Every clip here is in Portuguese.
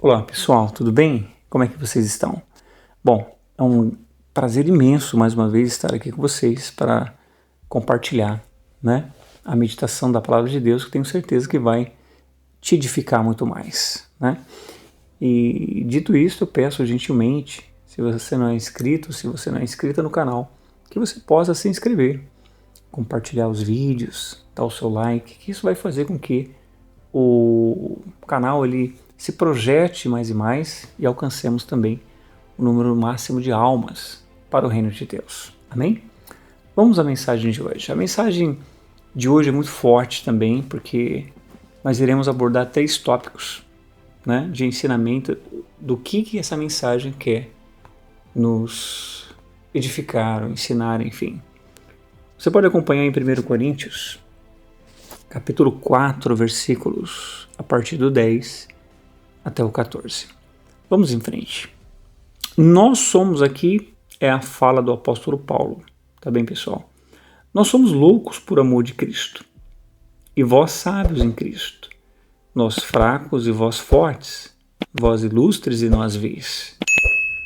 Olá pessoal, tudo bem? Como é que vocês estão? Bom, é um prazer imenso mais uma vez estar aqui com vocês para compartilhar, né, a meditação da Palavra de Deus, que tenho certeza que vai te edificar muito mais, né? E dito isso, eu peço gentilmente, se você não é inscrito, se você não é inscrita no canal, que você possa se inscrever, compartilhar os vídeos, dar o seu like, que isso vai fazer com que o canal ele se projete mais e mais e alcancemos também o número máximo de almas para o reino de Deus. Amém? Vamos à mensagem de hoje. A mensagem de hoje é muito forte também, porque nós iremos abordar 3 tópicos, né, de ensinamento do que essa mensagem quer nos edificar, ou ensinar, enfim. Você pode acompanhar em 1 Coríntios, capítulo 4, versículos a partir do 10 até o 14. Vamos em frente. Nós somos aqui, é a fala do apóstolo Paulo, tá bem, pessoal? Nós somos loucos por amor de Cristo, e vós sábios em Cristo, nós fracos e vós fortes, vós ilustres e nós vis.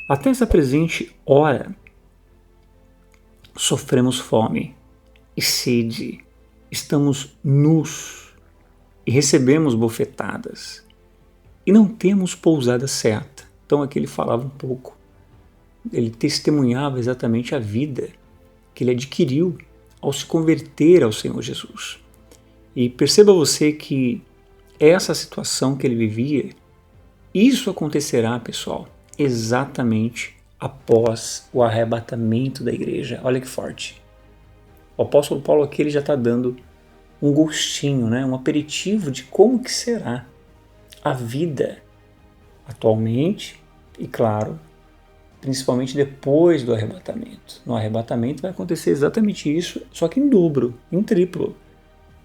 Até essa presente hora, sofremos fome e sede, estamos nus e recebemos bofetadas, e não temos pousada certa. Então aqui ele falava um pouco, ele testemunhava exatamente a vida que ele adquiriu ao se converter ao Senhor Jesus. E perceba você que essa situação que ele vivia, isso acontecerá, pessoal, exatamente após o arrebatamento da igreja. Olha que forte. O apóstolo Paulo aqui ele já está dando um gostinho, né, um aperitivo de como que será a vida atualmente e, claro, principalmente depois do arrebatamento. No arrebatamento vai acontecer exatamente isso, só que em dobro, em triplo.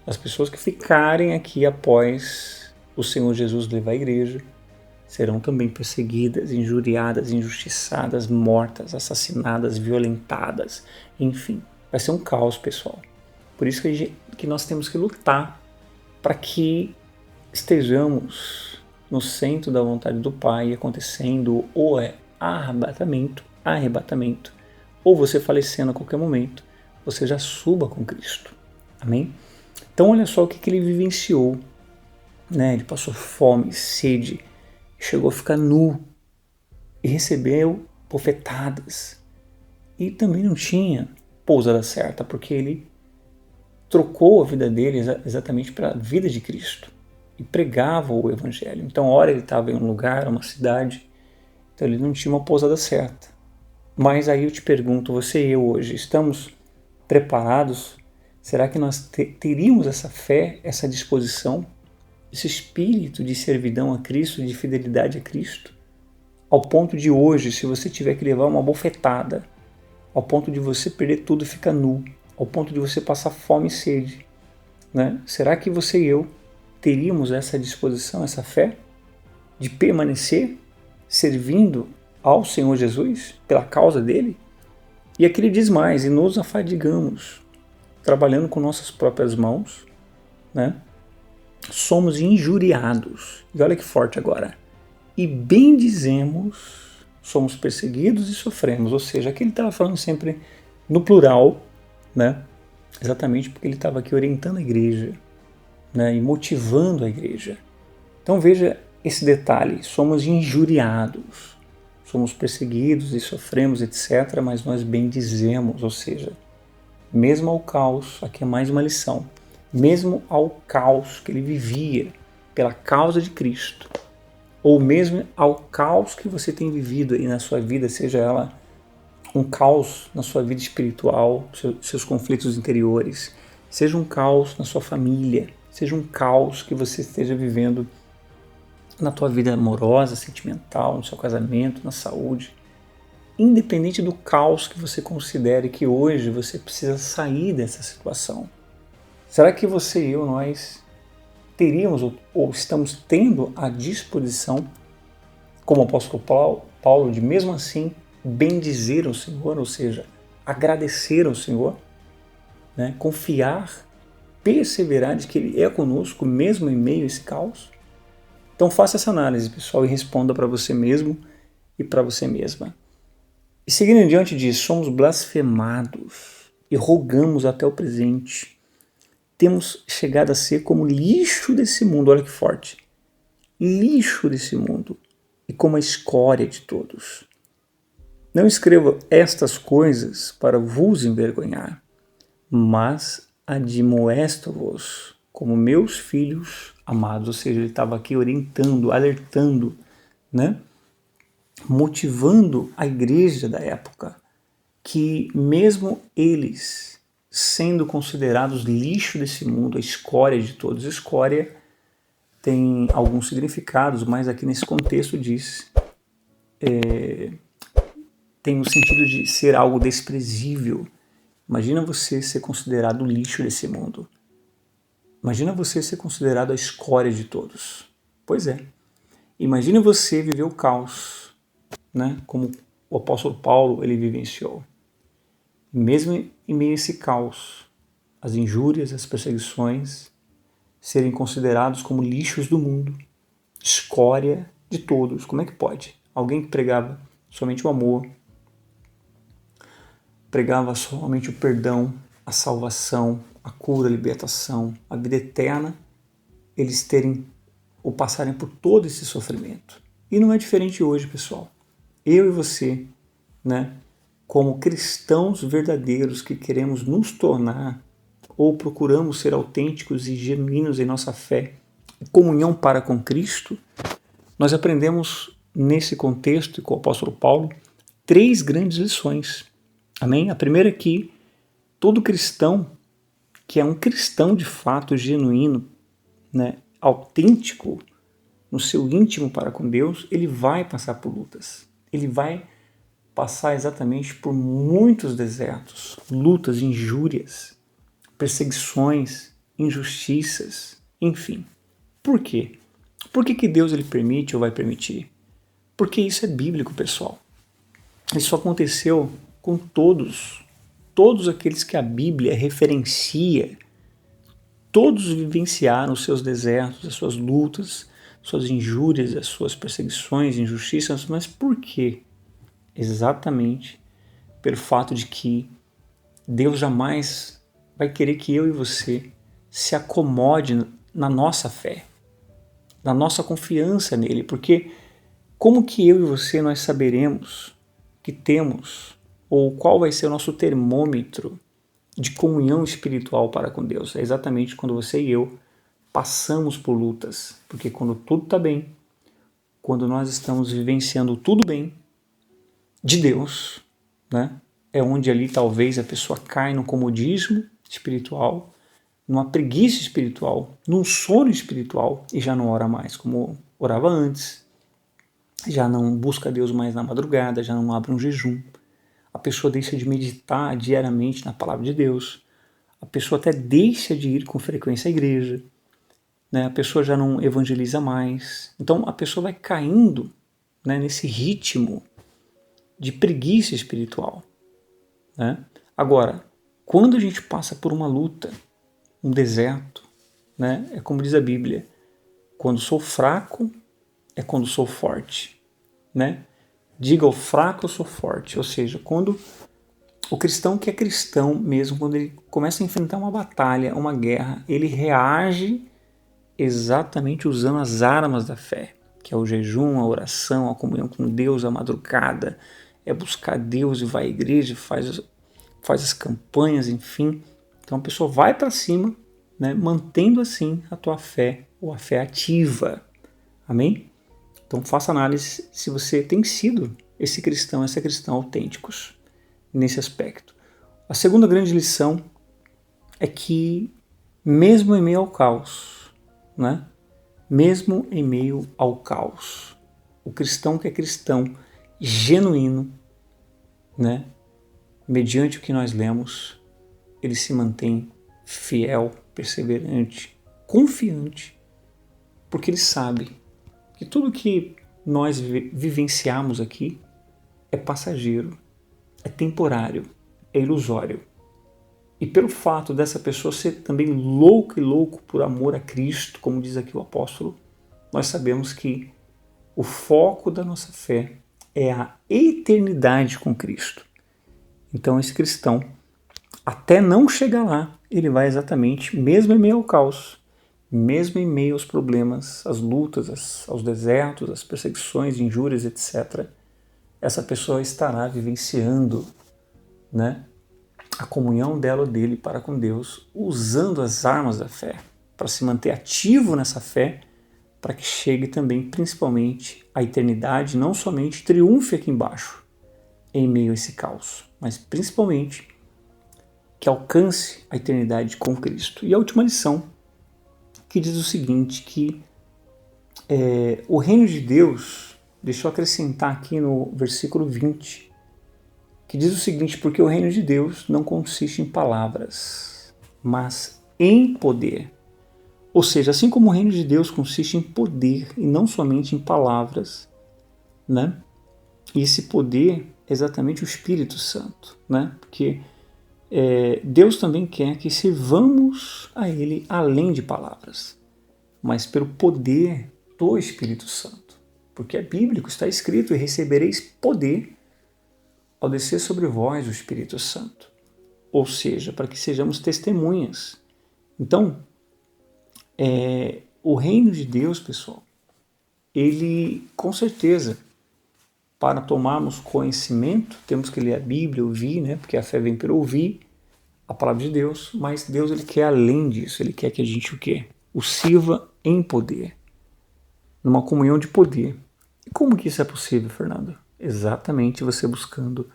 As pessoas que ficarem aqui após o Senhor Jesus levar a igreja serão também perseguidas, injuriadas, injustiçadas, mortas, assassinadas, violentadas, enfim. Vai ser um caos, pessoal. Por isso que nós temos que lutar para que estejamos no centro da vontade do Pai, acontecendo o arrebatamento, ou você falecendo a qualquer momento, você já suba com Cristo. Amém? Então olha só o que ele vivenciou, né? Ele passou fome, sede, chegou a ficar nu e recebeu bofetadas. E também não tinha pousada certa, porque ele trocou a vida dele exatamente para a vida de Cristo e pregava o evangelho. Então, ora ele estava em um lugar, uma cidade, então ele não tinha uma pousada certa. Mas aí eu te pergunto, você e eu hoje, estamos preparados? Será que nós teríamos essa fé, essa disposição, esse espírito de servidão a Cristo, de fidelidade a Cristo? Ao ponto de hoje, se você tiver que levar uma bofetada, ao ponto de você perder tudo e ficar nu, ao ponto de você passar fome e sede, né? Será que você e eu teríamos essa disposição, essa fé de permanecer servindo ao Senhor Jesus pela causa dele? E aqui ele diz mais, e nos afadigamos, trabalhando com nossas próprias mãos, né? Somos injuriados, e olha que forte agora, e bendizemos, somos perseguidos e sofremos, ou seja, aqui ele estava falando sempre no plural, né? Exatamente porque ele estava aqui orientando a igreja, né? E motivando a igreja. Então veja esse detalhe, somos injuriados, somos perseguidos e sofremos, etc., mas nós bendizemos, ou seja, mesmo ao caos, aqui é mais uma lição, mesmo ao caos que ele vivia pela causa de Cristo, ou mesmo ao caos que você tem vivido aí na sua vida, seja ela um caos na sua vida espiritual, seus conflitos interiores, seja um caos na sua família, seja um caos que você esteja vivendo na tua vida amorosa, sentimental, no seu casamento, na saúde, independente do caos que você considere que hoje você precisa sair dessa situação. Será que você e eu, nós teríamos ou estamos tendo a disposição, como o apóstolo Paulo, de mesmo assim bendizer o Senhor, ou seja, agradecer ao Senhor, né? Confiar, perseverar de que Ele é conosco mesmo em meio a esse caos? Então faça essa análise, pessoal, e responda para você mesmo e para você mesma. E seguindo em diante disso, somos blasfemados e rogamos até o presente. Temos chegado a ser como lixo desse mundo, olha que forte. Lixo desse mundo e como a escória de todos. Não escrevo estas coisas para vos envergonhar, mas admoesto-vos como meus filhos amados. Ou seja, ele estava aqui orientando, alertando, né? Motivando a igreja da época, que mesmo eles sendo considerados lixo desse mundo, a escória de todos, escória tem alguns significados, mas aqui nesse contexto diz, tem o sentido de ser algo desprezível. Imagina você ser considerado o lixo desse mundo. Imagina você ser considerado a escória de todos. Pois é. Imagina você viver o caos, né? Como o apóstolo Paulo ele vivenciou. Mesmo em meio a esse caos, as injúrias, as perseguições, serem considerados como lixos do mundo, escória de todos. Como é que pode? Alguém que pregava somente o amor, pregava somente o perdão, a salvação, a cura, a libertação, a vida eterna, eles terem ou passarem por todo esse sofrimento. E não é diferente hoje, pessoal. Eu e você, né, como cristãos verdadeiros que queremos nos tornar ou procuramos ser autênticos e genuínos em nossa fé e comunhão para com Cristo, nós aprendemos nesse contexto, com o apóstolo Paulo, 3 grandes lições. Amém? A primeira é que todo cristão, que é um cristão de fato genuíno, né, autêntico no seu íntimo para com Deus, ele vai passar por lutas. Ele vai passar exatamente por muitos desertos, lutas, injúrias, perseguições, injustiças, enfim. Por quê? Por que Deus ele permite ou vai permitir? Porque isso é bíblico, pessoal. Isso aconteceu com todos aqueles que a Bíblia referencia. Todos vivenciaram os seus desertos, as suas lutas, suas injúrias, as suas perseguições, injustiças, mas por quê? Exatamente pelo fato de que Deus jamais vai querer que eu e você se acomode na nossa fé, na nossa confiança nele, porque como que eu e você nós saberemos que temos, ou qual vai ser o nosso termômetro de comunhão espiritual para com Deus? É exatamente quando você e eu passamos por lutas, porque quando tudo está bem, quando nós estamos vivenciando tudo bem de Deus, né, é onde ali talvez a pessoa cai no comodismo espiritual, numa preguiça espiritual, num sono espiritual e já não ora mais como orava antes, já não busca Deus mais na madrugada, já não abre um jejum, a pessoa deixa de meditar diariamente na palavra de Deus, a pessoa até deixa de ir com frequência à igreja, né? A pessoa já não evangeliza mais, então a pessoa vai caindo, né, nesse ritmo de preguiça espiritual, né? Agora, quando a gente passa por uma luta, um deserto, né, é como diz a Bíblia, quando sou fraco é quando sou forte, né? Diga ao fraco eu sou forte, ou seja, quando o cristão que é cristão mesmo, quando ele começa a enfrentar uma batalha, uma guerra, ele reage exatamente usando as armas da fé, que é o jejum, a oração, a comunhão com Deus, a madrugada, é buscar Deus e vai à igreja, faz as campanhas, enfim. Então a pessoa vai para cima, né, mantendo assim a tua fé, ou a fé ativa. Amém? Então faça análise se você tem sido esse cristão, essa cristã autênticos nesse aspecto. A segunda grande lição é que mesmo em meio ao caos, né, mesmo em meio ao caos, o cristão que é cristão genuíno, né, mediante o que nós lemos, ele se mantém fiel, perseverante, confiante, porque ele sabe que tudo que nós vivenciamos aqui é passageiro, é temporário, é ilusório. E pelo fato dessa pessoa ser também louca e louco por amor a Cristo, como diz aqui o apóstolo, nós sabemos que o foco da nossa fé é a eternidade com Cristo. Então esse cristão, até não chegar lá, ele vai exatamente, mesmo em meio ao caos, mesmo em meio aos problemas, às lutas, aos desertos, às perseguições, injúrias, etc., essa pessoa estará vivenciando, né, a comunhão dela ou dele para com Deus, usando as armas da fé, para se manter ativo nessa fé, para que chegue também, principalmente, à eternidade, não somente triunfe aqui embaixo, em meio a esse caos, mas principalmente que alcance a eternidade com Cristo. E a última lição, que diz o seguinte, que o reino de Deus, deixa eu acrescentar aqui no versículo 20, que diz o seguinte, porque o reino de Deus não consiste em palavras, mas em poder. Ou seja, assim como o reino de Deus consiste em poder e não somente em palavras, né? E esse poder é exatamente o Espírito Santo, né? Porque Deus também quer que sirvamos a Ele além de palavras, mas pelo poder do Espírito Santo. Porque é bíblico, está escrito, e recebereis poder ao descer sobre vós o Espírito Santo. Ou seja, para que sejamos testemunhas. Então, o reino de Deus, pessoal, ele, com certeza, para tomarmos conhecimento, temos que ler a Bíblia, ouvir, né? Porque a fé vem pelo ouvir a palavra de Deus, mas Deus, ele quer além disso, ele quer que a gente o quê? O sirva em poder, numa comunhão de poder. E como que isso é possível, Fernando? Exatamente você buscando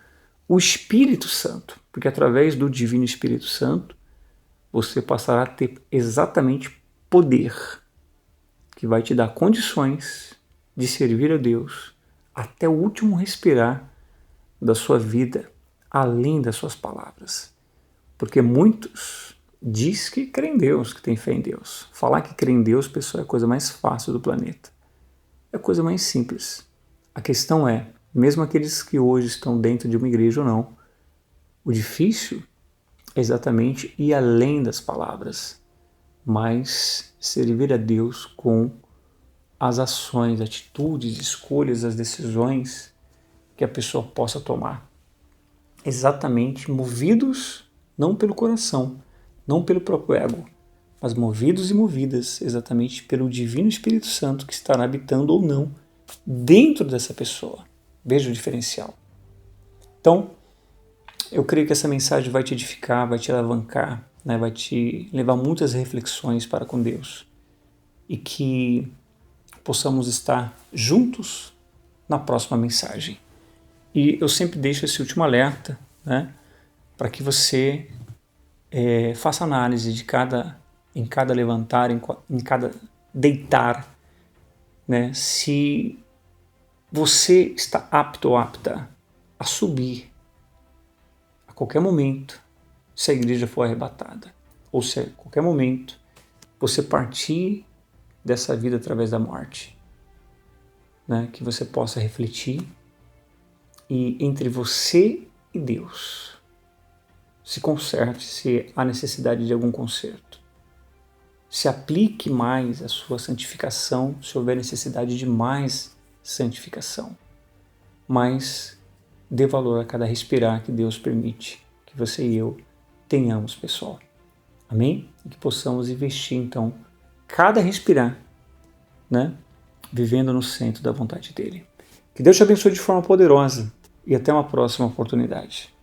o Espírito Santo, porque através do Divino Espírito Santo, você passará a ter exatamente poder, que vai te dar condições de servir a Deus até o último respirar da sua vida, além das suas palavras. Porque muitos diz que creem em Deus, que têm fé em Deus. Falar que crê em Deus, pessoal, é a coisa mais fácil do planeta. É a coisa mais simples. A questão é, mesmo aqueles que hoje estão dentro de uma igreja ou não, o difícil é exatamente ir além das palavras, mas servir a Deus com as ações, atitudes, escolhas, as decisões que a pessoa possa tomar. Exatamente movidos não pelo coração, não pelo próprio ego, mas movidos e movidas exatamente pelo Divino Espírito Santo que estará habitando ou não dentro dessa pessoa. Veja o diferencial. Então, eu creio que essa mensagem vai te edificar, vai te alavancar, né? Vai te levar muitas reflexões para com Deus e que possamos estar juntos na próxima mensagem. E eu sempre deixo esse último alerta, né? Para que você faça análise em cada levantar, em cada deitar, né? Se você está apto ou apta a subir a qualquer momento se a igreja for arrebatada, ou se a qualquer momento você partir dessa vida através da morte, né? Que você possa refletir e entre você e Deus se conserte se há necessidade de algum conserto. Se aplique mais a sua santificação, se houver necessidade de mais santificação. Mas dê valor a cada respirar que Deus permite que você e eu tenhamos, pessoal. Amém? E que possamos investir, então, cada respirar, né? Vivendo no centro da vontade dele. Que Deus te abençoe de forma poderosa e até uma próxima oportunidade.